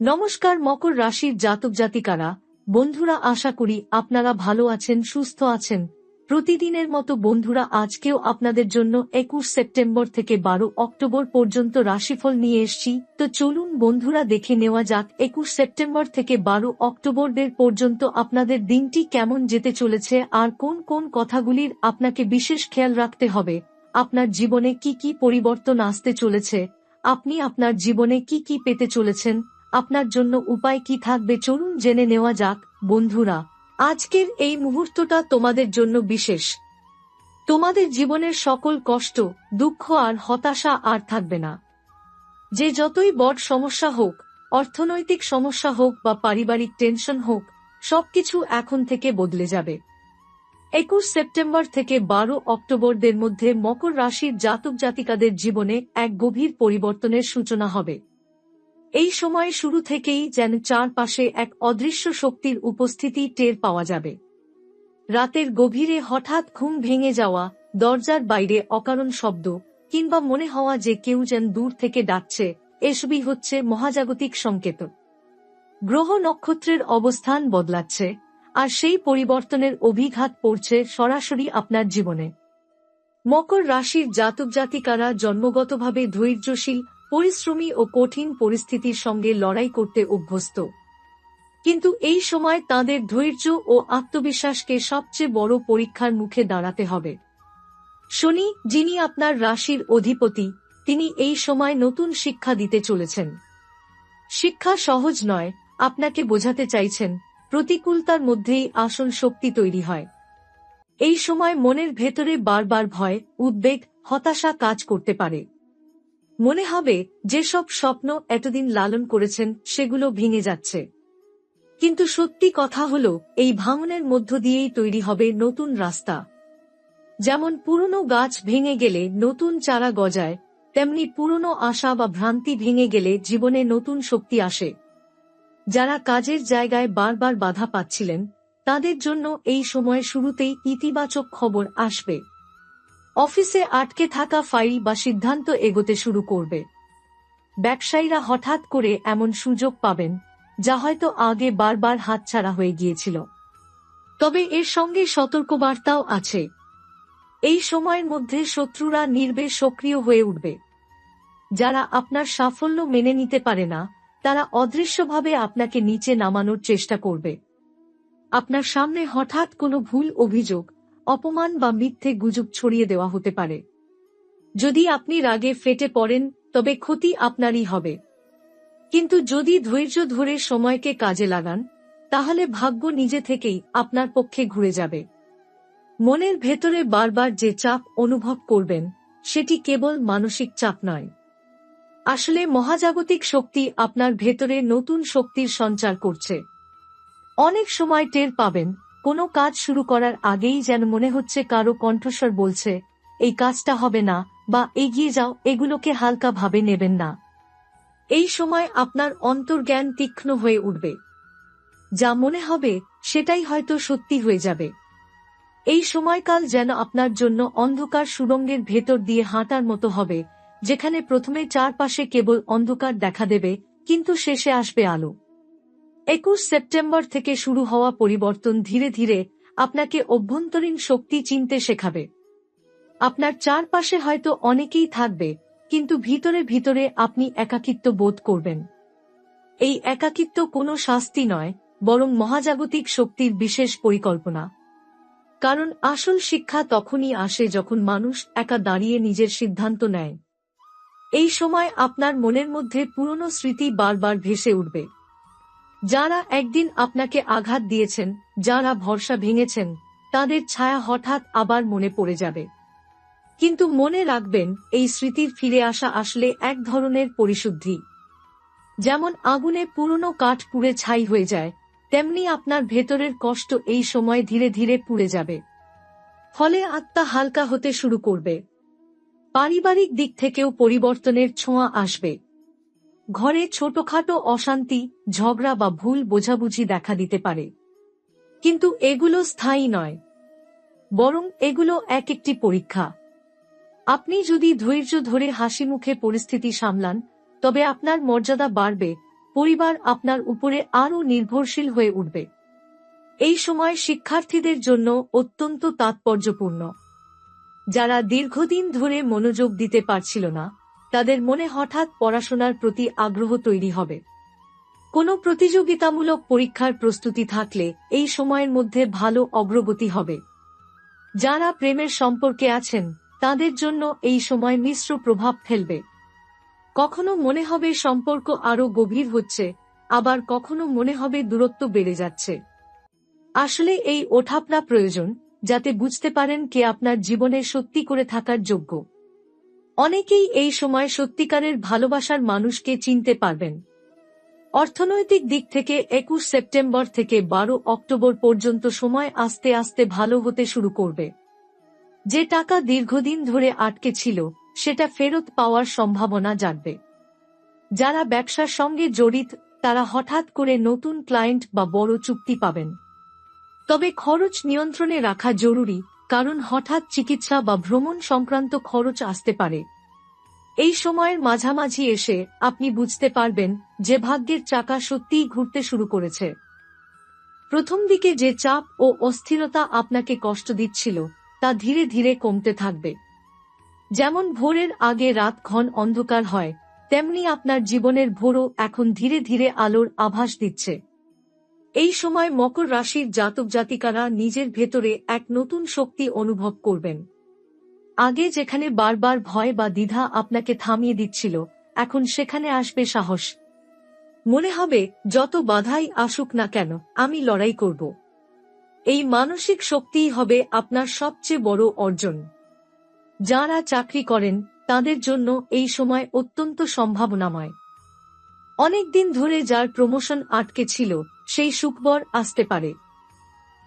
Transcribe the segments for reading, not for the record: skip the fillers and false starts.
নমস্কার মকর রাশির জাতক জাতিকারা, বন্ধুরা, আশা করি আপনারা ভালো আছেন, সুস্থ আছেন। প্রতিদিনের মতো বন্ধুরা, আজকেও আপনাদের জন্য 21 সেপ্টেম্বর থেকে 12 অক্টোবর পর্যন্ত রাশিফল নিয়ে এসেছি। তো চলুন বন্ধুরা, দেখে নেওয়া যাক 21 সেপ্টেম্বর থেকে 12 অক্টোবরের পর্যন্ত আপনাদের দিনটি কেমন যেতে চলেছে আর কোন কোন কথাগুলির আপনাকে বিশেষ খেয়াল রাখতে হবে। আপনার জীবনে কি কি পরিবর্তন আসতে চলেছে, আপনি আপনার জীবনে কি কি পেতে চলেছেন, আপনার জন্য উপায় কি থাকবে, চলুন জেনে নেওয়া যাক। বন্ধুরা, আজকের এই মুহূর্তটা তোমাদের জন্য বিশেষ। তোমাদের জীবনের সকল কষ্ট, দুঃখ আর হতাশা আর থাকবে না। যে যতই বড় সমস্যা হোক, অর্থনৈতিক সমস্যা হোক বা পারিবারিক টেনশন হোক, সবকিছু এখন থেকে বদলে যাবে। 21 সেপ্টেম্বর থেকে 12 অক্টোবরদের মধ্যে মকর রাশির জাতক জাতিকাদের জীবনে এক গভীর পরিবর্তনের সূচনা হবে। এই সময় শুরু থেকেই যেন চারপাশে এক অদৃশ্য শক্তির উপস্থিতি টের পাওয়া যাবে। রাতের গভীরে হঠাৎ ঘুম ভেঙে যাওয়া, দরজার বাইরে অকারণ শব্দ, কিংবা মনে হওয়া যে কেউ যেন দূর থেকে ডাকছে, এসবই হচ্ছে মহাজাগতিক সংকেত। গ্রহ নক্ষত্রের অবস্থান বদলাচ্ছে, আর সেই পরিবর্তনের অভিঘাত পড়ছে সরাসরি আপনার জীবনে। মকর রাশির জাতক জাতিকারা জন্মগতভাবে ধৈর্যশীল, পরিশ্রমী ও কঠিন পরিস্থিতির সঙ্গে লড়াই করতে অভ্যস্ত। কিন্তু এই সময় তাঁদের ধৈর্য ও আত্মবিশ্বাসকে সবচেয়ে বড় পরীক্ষার মুখে দাঁড়াতে হবে। শনি, যিনি আপনার রাশির অধিপতি, তিনি এই সময় নতুন শিক্ষা দিতে চলেছেন। শিক্ষা সহজ নয়, আপনাকে বোঝাতে চাইছেন প্রতিকূলতার মধ্যেই আসল শক্তি তৈরি হয়। এই সময় মনের ভেতরে বারবার ভয়, উদ্বেগ, হতাশা কাজ করতে পারে। মনে হবে যেসব স্বপ্ন এতদিন লালন করেছেন সেগুলো ভেঙে যাচ্ছে। কিন্তু সত্যি কথা হলো, এই ভাঙনের মধ্য দিয়েই তৈরি হবে নতুন রাস্তা। যেমন পুরনো গাছ ভেঙে গেলে নতুন চারা গজায়, তেমনি পুরনো আশা বা ভ্রান্তি ভেঙে গেলে জীবনে নতুন শক্তি আসে। যারা কাজের জায়গায় বারবার বাধা পাচ্ছিলেন, তাদের জন্য এই সময় শুরুতেই ইতিবাচক খবর আসবে। অফিসে আটকে থাকা ফাইল বা সিদ্ধান্ত এগোতে শুরু করবে। ব্যবসায়ীরা হঠাৎ করে এমন সুযোগ পাবেন যা হয়তো আগে বারবার হাতছাড়া হয়ে গিয়েছিল। তবে এর সঙ্গে সতর্কবার্তাও আছে। এই সময়ের মধ্যে শত্রুরা নির্বেশ সক্রিয় হয়ে উঠবে। যারা আপনার সাফল্য মেনে নিতে পারে না, তারা অদৃশ্যভাবে আপনাকে নিচে নামানোর চেষ্টা করবে। আপনার সামনে হঠাৎ কোনো ভুল অভিযোগ, অপমান বা মিথ্যে গুজব ছড়িয়ে দেওয়া হতে পারে। যদি আপনি রাগে ফেটে পড়েন, তবে ক্ষতি আপনারই হবে। কিন্তু যদি ধৈর্য ধরে সময়কে কাজে লাগান, তাহলে ভাগ্য নিজে থেকেই আপনার পক্ষে ঘুরে যাবে। মনের ভেতরে বারবার যে চাপ অনুভব করবেন, সেটি কেবল মানসিক চাপ নয়। আসলে মহাজাগতিক শক্তি আপনার ভেতরে নতুন শক্তির সঞ্চার করছে। অনেক সময় টের পাবেন, কোনো কাজ শুরু করার আগেই যেন মনে হচ্ছে কারো কণ্ঠস্বর বলছে, এই কাজটা হবে না, বা এগিয়ে যাও, এগুলোকে হালকা ভাবে নেবেন না। এই সময় আপনার অন্তর্জ্ঞান তীক্ষ্ণ হয়ে উঠবে। যা মনে হবে সেটাই হয়তো সত্যি হয়ে যাবে। এই সময়কাল যেন আপনার জন্য অন্ধকার সুড়ঙ্গের ভেতর দিয়ে হাঁটার মতো হবে, যেখানে প্রথমে চারপাশে কেবল অন্ধকার দেখা দেবে, কিন্তু শেষে আসবে আলো। 21 সেপ্টেম্বর থেকে শুরু হওয়া পরিবর্তন ধীরে ধীরে আপনাকে অভ্যন্তরীণ শক্তি চিনতে শেখাবে। আপনার চারপাশে হয়তো অনেকেই থাকবে, কিন্তু ভিতরে ভিতরে আপনি একাকিত্ব বোধ করবেন। এই একাকিত্ব কোনো শাস্তি নয়, বরং মহাজাগতিক শক্তির বিশেষ পরিকল্পনা। কারণ আসল শিক্ষা তখনই আসে যখন মানুষ একা দাঁড়িয়ে নিজের সিদ্ধান্ত নেয়। এই সময় আপনার মনের মধ্যে পুরনো স্মৃতি বারবার ভেসে উঠবে। যারা একদিন আপনাকে আঘাত দিয়েছেন, যারা ভরসা ভেঙেছেন, তাদের ছায়া হঠাৎ আবার মনে পড়ে যাবে। কিন্তু মনে রাখবেন, এই স্মৃতির ফিরে আসা আসলে এক ধরনের পরিশুদ্ধি। যেমন আগুনে পুরনো কাঠ পুড়ে ছাই হয়ে যায়, তেমনি আপনার ভেতরের কষ্ট এই সময় ধীরে ধীরে পুড়ে যাবে। ফলে আত্মা হালকা হতে শুরু করবে। পারিবারিক দিক থেকেও পরিবর্তনের ছোঁয়া আসবে। ঘরে ছোটখাটো অশান্তি, ঝগড়া বা ভুল বোঝাবুঝি দেখা দিতে পারে। কিন্তু এগুলো স্থায়ী নয়, বরং এগুলো এক একটি পরীক্ষা। আপনি যদি ধৈর্য ধরে হাসিমুখে পরিস্থিতি সামলান, তবে আপনার মর্যাদা বাড়বে, পরিবার আপনার উপরে আরও নির্ভরশীল হয়ে উঠবে। এই সময় শিক্ষার্থীদের জন্য অত্যন্ত তাৎপর্যপূর্ণ। যারা দীর্ঘদিন ধরে মনোযোগ দিতে পারছিল না, তাদের মনে হঠাৎ পড়াশোনার প্রতি আগ্রহ তৈরি হবে। কোনো প্রতিযোগিতামূলক পরীক্ষার প্রস্তুতি থাকলে এই সময়ের মধ্যে ভালো অগ্রগতি হবে। যারা প্রেমের সম্পর্কে আছেন, তাদের জন্য এই সময় মিশ্র প্রভাব ফেলবে। কখনো মনে হবে সম্পর্ক আরও গভীর হচ্ছে, আবার কখনো মনে হবে দূরত্ব বেড়ে যাচ্ছে। আসলে এই ওঠাপড়া প্রয়োজন, যাতে বুঝতে পারেন কে আপনার জীবনে সত্যি করে থাকার যোগ্য। অনেকেই এই সময় সত্যিকারের ভালোবাসার মানুষকে চিনতে পারবেন। অর্থনৈতিক দিক থেকে 21 সেপ্টেম্বর থেকে 12 অক্টোবর পর্যন্ত সময় আস্তে আস্তে ভালো হতে শুরু করবে। যে টাকা দীর্ঘদিন ধরে আটকে ছিল, সেটা ফেরত পাওয়ার সম্ভাবনা জাগবে। যারা ব্যবসার সঙ্গে জড়িত, তারা হঠাৎ করে নতুন ক্লায়েন্ট বা বড় চুক্তি পাবেন। তবে খরচ নিয়ন্ত্রণে রাখা জরুরি, কারণ হঠাৎ চিকিৎসা বা ভ্রমণ সংক্রান্ত খরচ আসতে পারে। এই সময়ের মাঝামাঝি এসে আপনি বুঝতে পারবেন যে ভাগ্যের চাকা সত্যিই ঘুরতে শুরু করেছে। প্রথম দিকে যে চাপ ও অস্থিরতা আপনাকে কষ্ট দিচ্ছিল, তা ধীরে ধীরে কমতে থাকবে। যেমন ভোরের আগে রাত ঘন অন্ধকার হয়, তেমনি আপনার জীবনের ভোরও এখন ধীরে ধীরে আলোর আভাস দিচ্ছে। এই সময় মকর রাশির জাতক জাতিকারা নিজের ভেতরে এক নতুন শক্তি অনুভব করবেন। আগে যেখানে বারবার ভয় বা দ্বিধা আপনাকে থামিয়ে দিচ্ছিল, এখন সেখানে আসবে সাহস। মনে হবে যত বাধাই আসুক না কেন, আমি লড়াই করব। এই মানসিক শক্তিই হবে আপনার সবচেয়ে বড় অর্জন। যারা চাকরি করেন, তাদের জন্য এই সময় অত্যন্ত সম্ভাবনাময়। অনেকদিন ধরে যার প্রমোশন আটকে ছিল, সেই সুখবর আসতে পারে।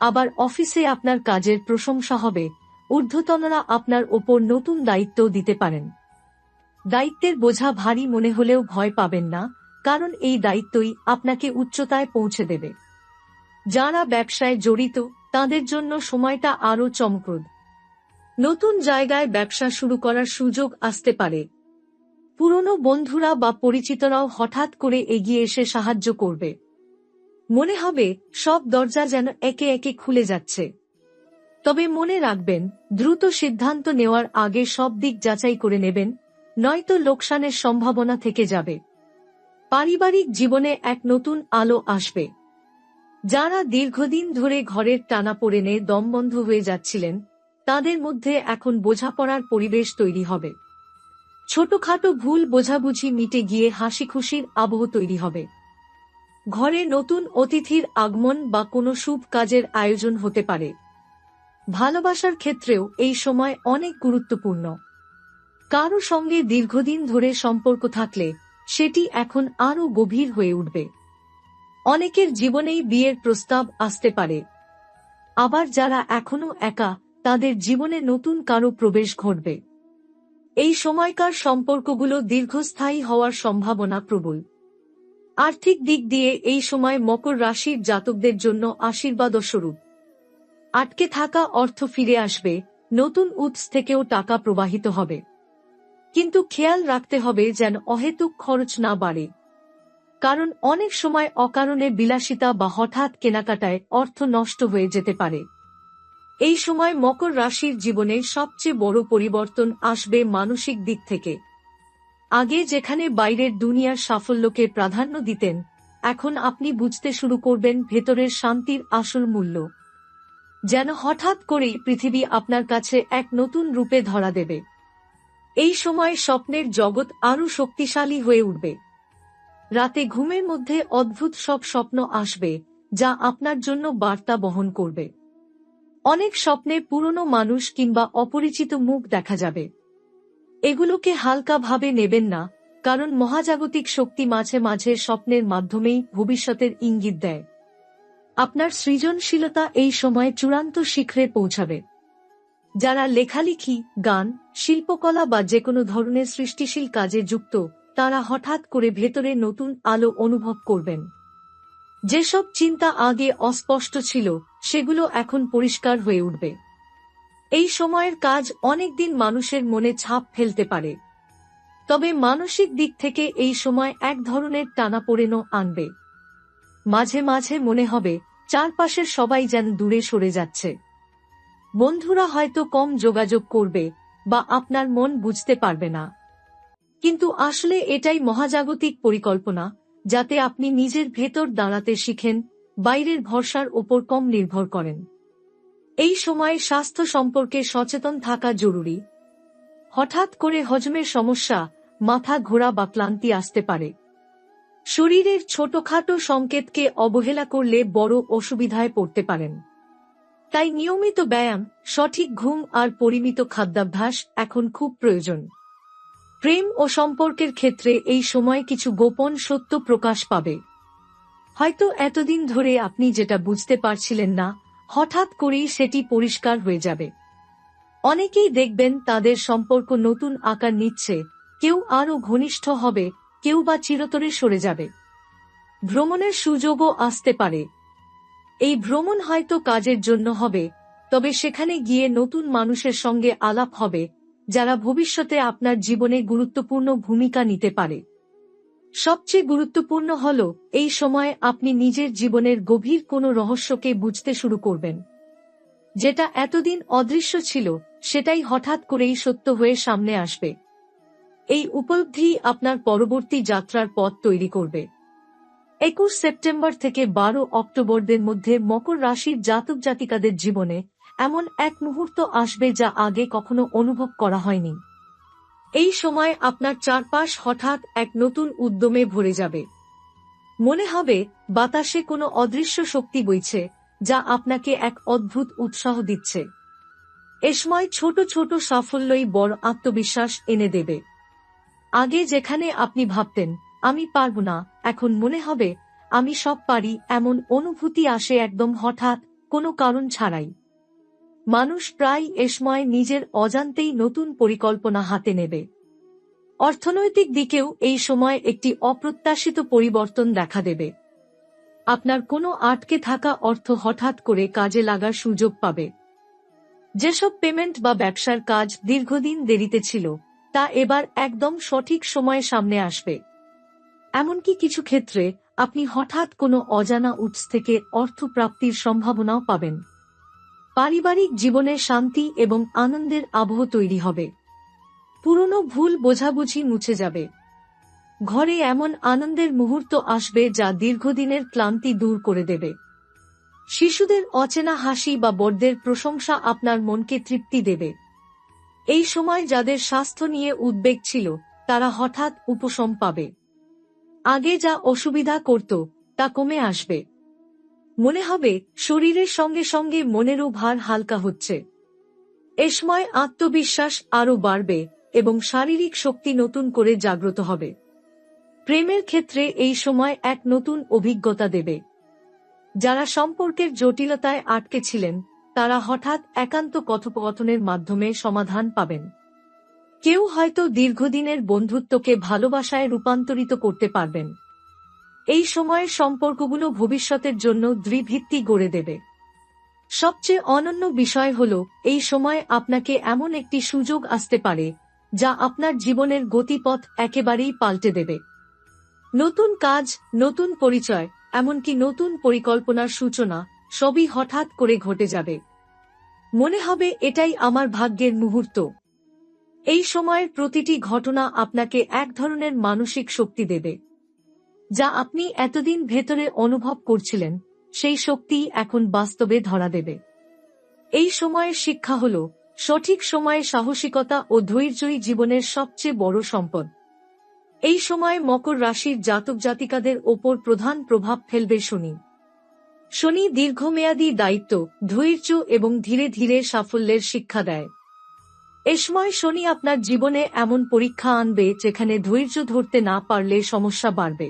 আবার অফিসে আপনার কাজের প্রশংসা হবে, ঊর্ধ্বতনরা আপনার ওপর নতুন দায়িত্ব দিতে পারেন। দায়িত্বের বোঝা ভারী মনে হলেও ভয় পাবেন না, কারণ এই দায়িত্বই আপনাকে উচ্চতায় পৌঁছে দেবে। যারা ব্যবসায় জড়িত, তাদের জন্য সময়টা আরও চমকপ্রদ। নতুন জায়গায় ব্যবসা শুরু করার সুযোগ আসতে পারে। পুরনো বন্ধুরা বা পরিচিতরাও হঠাৎ করে এগিয়ে এসে সাহায্য করবে। মনে হবে সব দরজা যেন একে একে খুলে যাচ্ছে। তবে মনে রাখবেন, দ্রুত সিদ্ধান্ত নেওয়ার আগে সব দিক যাচাই করে নেবেন, নয়তো লোকসানের সম্ভাবনা থেকে যাবে। পারিবারিক জীবনে এক নতুন আলো আসবে। যারা দীর্ঘদিন ধরে ঘরের টানাপোড়েনে দমবন্ধ হয়ে যাচ্ছিলেন, তাদের মধ্যে এখন বোঝাপড়ার পরিবেশ তৈরি হবে। ছোটখাটো ভুল বোঝাবুঝি মিটে গিয়ে হাসি খুশির আবহ তৈরি হবে। ঘরে নতুন অতিথির আগমন বা কোনো শুভ কাজের আয়োজন হতে পারে। ভালোবাসার ক্ষেত্রেও এই সময় অনেক গুরুত্বপূর্ণ। কারো সঙ্গে দীর্ঘদিন ধরে সম্পর্ক থাকলে সেটি এখন আরও গভীর হয়ে উঠবে। অনেকের জীবনেই বিয়ের প্রস্তাব আসতে পারে। আবার যারা এখনো একা, তাদের জীবনে নতুন কারো প্রবেশ ঘটবে। এই সময়কার সম্পর্কগুলো দীর্ঘস্থায়ী হওয়ার সম্ভাবনা প্রবল। আর্থিক দিক দিয়ে এই সময় মকর রাশির জাতকদের জন্য আশীর্বাদস্বরূপ। আটকে থাকা অর্থ ফিরে আসবে, নতুন উৎস থেকেও টাকা প্রবাহিত হবে। কিন্তু খেয়াল রাখতে হবে যেন অহেতুক খরচ না বাড়ে, কারণ অনেক সময় অকারণে বিলাসিতা বা হঠাৎ কেনাকাটায় অর্থ নষ্ট হয়ে যেতে পারে। এই সময় মকর রাশির জীবনে সবচেয়ে বড় পরিবর্তন আসবে মানসিক দিক থেকে। আগে যেখানে বাইরের দুনিয়ার সাফল্যকে প্রাধান্য দিতেন, এখন আপনি বুঝতে শুরু করবেন ভেতরের শান্তির আসল মূল্য। যেন হঠাৎ করেই পৃথিবী আপনার কাছে এক নতুন রূপে ধরা দেবে। এই সময় স্বপ্নের জগৎ আরও শক্তিশালী হয়ে উঠবে। রাতে ঘুমের মধ্যে অদ্ভুত সব স্বপ্ন আসবে, যা আপনার জন্য বার্তা বহন করবে। অনেক স্বপ্নে পুরনো মানুষ কিংবা অপরিচিত মুখ দেখা যাবে। এগুলোকে হালকাভাবে নেবেন না, কারণ মহাজাগতিক শক্তি মাঝে মাঝে স্বপ্নের মাধ্যমেই ভবিষ্যতের ইঙ্গিত দেয়। আপনার সৃজনশীলতা এই সময় চূড়ান্ত শিখরে পৌঁছাবে। যারা লেখালেখি, গান, শিল্পকলা বা যেকোনো ধরনের সৃষ্টিশীল কাজে যুক্ত, তারা হঠাৎ করে ভেতরে নতুন আলো অনুভব করবেন। যেসব চিন্তা আগে অস্পষ্ট ছিল, সেগুলো এখন পরিষ্কার হয়ে উঠবে। এই সময়ের কাজ অনেকদিন মানুষের মনে ছাপ ফেলতে পারে। তবে মানসিক দিক থেকে এই সময় এক ধরনের টানাপোড়েনও আনবে। মাঝে মাঝে মনে হবে চারপাশের সবাই যেন দূরে সরে যাচ্ছে। বন্ধুরা হয়তো কম যোগাযোগ করবে বা আপনার মন বুঝতে পারবে না, কিন্তু আসলে এটাই মহাজাগতিক পরিকল্পনা, যাতে আপনি নিজের ভেতর দাঁড়াতে শিখেন, বাইরের ভরসার ওপর কম নির্ভর করেন। এই সময় স্বাস্থ্য সম্পর্কে সচেতন থাকা জরুরি। হঠাৎ করে হজমের সমস্যা, মাথা ঘোরা বা ক্লান্তি আসতে পারে। শরীরের ছোটখাটো সংকেতকে অবহেলা করলে বড় অসুবিধায় পড়তে পারেন। তাই নিয়মিত ব্যায়াম, সঠিক ঘুম আর পরিমিত খাদ্যাভ্যাস এখন খুব প্রয়োজন। প্রেম ও সম্পর্কের ক্ষেত্রে এই সময় কিছু গোপন সত্য প্রকাশ পাবে। হয়তো এতদিন ধরে আপনি যেটা বুঝতে পারছিলেন না, হঠাৎ করেই সেটি পরিষ্কার হয়ে যাবে। অনেকেই দেখবেন তাদের সম্পর্ক নতুন আকার নিচ্ছে, কেউ আরও ঘনিষ্ঠ হবে, কেউ বা চিরতরে সরে যাবে। ভ্রমণের সুযোগও আসতে পারে। এই ভ্রমণ হয়তো কাজের জন্য হবে, তবে সেখানে গিয়ে নতুন মানুষের সঙ্গে আলাপ হবে, যারা ভবিষ্যতে আপনার জীবনে গুরুত্বপূর্ণ ভূমিকা নিতে পারে। সবচেয়ে গুরুত্বপূর্ণ হল, এই সময় আপনি নিজের জীবনের গভীর কোনো রহস্যকে বুঝতে শুরু করবেন। যেটা এতদিন অদৃশ্য ছিল, সেটাই হঠাৎ করেই সত্য হয়ে সামনে আসবে। এই উপলব্ধি আপনার পরবর্তী যাত্রার পথ তৈরি করবে। 21 সেপ্টেম্বর থেকে 12 অক্টোবরদের মধ্যে মকর রাশির জাতক জাতিকাদের জীবনে এমন এক মুহূর্ত আসবে যা আগে কখনো অনুভব করা হয়নি। এই সময় আপনার চারপাশ হঠাৎ এক নতুন উদ্যমে ভরে যাবে। মনে হবে বাতাসে কোনো অদৃশ্য শক্তি বইছে, যা আপনাকে এক অদ্ভুত উৎসাহ দিচ্ছে। এ সময় ছোট ছোট সাফল্যই বড় আত্মবিশ্বাস এনে দেবে। আগে যেখানে আপনি ভাবতেন আমি পারব না, এখন মনে হবে আমি সব পারি, এমন অনুভূতি আসে একদম হঠাৎ, কোনো কারণ ছাড়াই। মানুষ প্রায় এ সময় নিজের অজান্তেই নতুন পরিকল্পনা হাতে নেবে। অর্থনৈতিক দিকেও এই সময় একটি অপ্রত্যাশিত পরিবর্তন দেখা দেবে। আপনার কোনো আটকে থাকা অর্থ হঠাৎ করে কাজে লাগার সুযোগ পাবে। যেসব পেমেন্ট বা ব্যবসার কাজ দীর্ঘদিন দেরিতে ছিল, তা এবার একদম সঠিক সময়ে সামনে আসবে। এমনকি কিছু ক্ষেত্রে আপনি হঠাৎ কোনো অজানা উৎস থেকে অর্থ প্রাপ্তির সম্ভাবনাও পাবেন। পারিবারিক জীবনে শান্তি এবং আনন্দের আবহ তৈরি হবে। পুরনো ভুল বোঝাবুঝি মুছে যাবে। ঘরে এমন আনন্দের মুহূর্ত আসবে যা দীর্ঘদিনের ক্লান্তি দূর করে দেবে। শিশুদের অচেনা হাসি বা বড়দের প্রশংসা আপনার মনকে তৃপ্তি দেবে। এই সময় যাদের স্বাস্থ্য নিয়ে উদ্বেগ ছিল, তারা হঠাৎ উপশম পাবে। আগে যা অসুবিধা করত, তা কমে আসবে। মনে হবে শরীরের সঙ্গে সঙ্গে মনেরও ভার হালকা হচ্ছে। এ সময় আত্মবিশ্বাস আরও বাড়বে এবং শারীরিক শক্তি নতুন করে জাগ্রত হবে। প্রেমের ক্ষেত্রে এই সময় এক নতুন অভিজ্ঞতা দেবে। যারা সম্পর্কের জটিলতায় আটকে ছিলেন, তারা হঠাৎ একান্ত কথোপকথনের মাধ্যমে সমাধান পাবেন। কেউ হয়তো দীর্ঘদিনের বন্ধুত্বকে ভালোবাসায় রূপান্তরিত করতে পারবেন। এই সময়ের সম্পর্কগুলো ভবিষ্যতের জন্য দৃঢ় ভিত্তি গড়ে দেবে। সবচেয়ে অনন্য বিষয় হল, এই সময় আপনাকে এমন একটি সুযোগ আসতে পারে যা আপনার জীবনের গতিপথ একেবারেই পাল্টে দেবে। নতুন কাজ, নতুন পরিচয়, এমনকি নতুন পরিকল্পনার সূচনা, সবই হঠাৎ করে ঘটে যাবে। মনে হবে এটাই আমার ভাগ্যের মুহূর্ত। এই সময়ের প্রতিটি ঘটনা আপনাকে এক ধরনের মানসিক শক্তি দেবে, যা আপনি এতদিন ভেতরে অনুভব করছিলেন, সেই শক্তি এখন বাস্তবে ধরা দেবে। এই সময়ের শিক্ষা হল, সঠিক সময়ে সাহসিকতা ও ধৈর্যই জীবনের সবচেয়ে বড় সম্পদ। এই সময় মকর রাশির জাতক জাতিকাদের ওপর প্রধান প্রভাব ফেলবে শনি। শনি দীর্ঘমেয়াদী দায়িত্ব, ধৈর্য এবং ধীরে ধীরে সাফল্যের শিক্ষা দেয়। এ সময় শনি আপনার জীবনে এমন পরীক্ষা আনবে যেখানে ধৈর্য ধরতে না পারলে সমস্যা বাড়বে।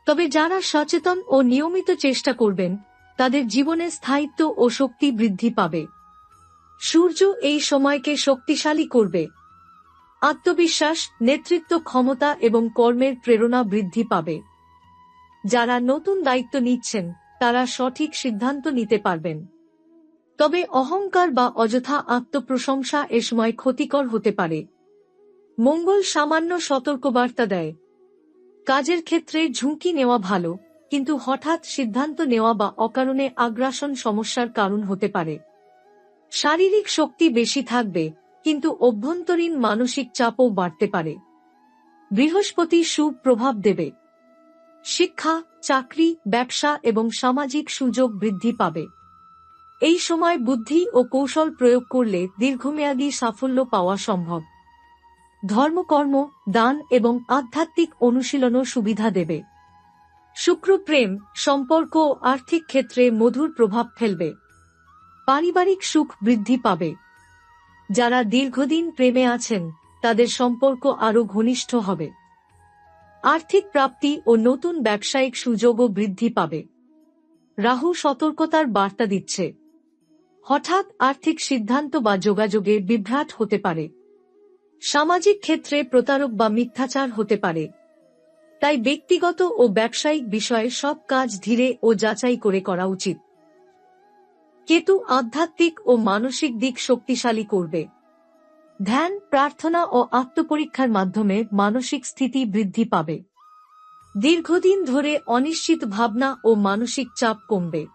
তবে যারা সচেতন ও নিয়মিত চেষ্টা করবেন, তাদের জীবনে স্থায়িত্ব ও শক্তি বৃদ্ধি পাবে। সূর্য এই সময়কে শক্তিশালী করবে। আত্মবিশ্বাস, নেতৃত্ব ক্ষমতা এবং কর্মের প্রেরণা বৃদ্ধি পাবে। যারা নতুন দায়িত্ব নিচ্ছেন, তারা সঠিক সিদ্ধান্ত নিতে পারবেন। তবে অহংকার বা অযথা আত্মপ্রশংসা এ সময় ক্ষতিকর হতে পারে। মঙ্গল সামান্য সতর্কবার্তা দেয়। কাজের ক্ষেত্রে ঝুঁকি নেওয়া ভালো, কিন্তু হঠাৎ সিদ্ধান্ত নেওয়া বা অকারণে আগ্রাসন সমস্যার কারণ হতে পারে। শারীরিক শক্তি বেশি থাকবে, কিন্তু অভ্যন্তরীণ মানসিক চাপও বাড়তে পারে। বৃহস্পতি সুপ্রভাব দেবে। শিক্ষা, চাকরি, ব্যবসা এবং সামাজিক সুযোগ বৃদ্ধি পাবে। এই সময় বুদ্ধি ও কৌশল প্রয়োগ করলে দীর্ঘমেয়াদী সাফল্য পাওয়া সম্ভব। ধর্মকর্ম, দান এবং আধ্যাত্মিক অনুশীলনও সুবিধা দেবে। শুক্র প্রেম, সম্পর্ক ও আর্থিক ক্ষেত্রে মধুর প্রভাব ফেলবে। পারিবারিক সুখ বৃদ্ধি পাবে। যারা দীর্ঘদিন প্রেমে আছেন, তাদের সম্পর্ক আরও ঘনিষ্ঠ হবে। আর্থিক প্রাপ্তি ও নতুন ব্যবসায়িক সুযোগও বৃদ্ধি পাবে। রাহু সতর্কতার বার্তা দিচ্ছে। হঠাৎ আর্থিক সিদ্ধান্ত বা যোগাযোগে বিভ্রাট হতে পারে। সামাজিক ক্ষেত্রে প্রতারক বা মিথ্যাচার হতে পারে। তাই ব্যক্তিগত ও ব্যবসায়িক বিষয়ে সব কাজ ধীরে ও যাচাই করে করা উচিত। কেতু আধ্যাত্মিক ও মানসিক দিক শক্তিশালী করবে। ধ্যান, প্রার্থনা ও আত্মপরীক্ষার মাধ্যমে মানসিক স্থিতি বৃদ্ধি পাবে। দীর্ঘদিন ধরে অনিশ্চিত ভাবনা ও মানসিক চাপ কমবে।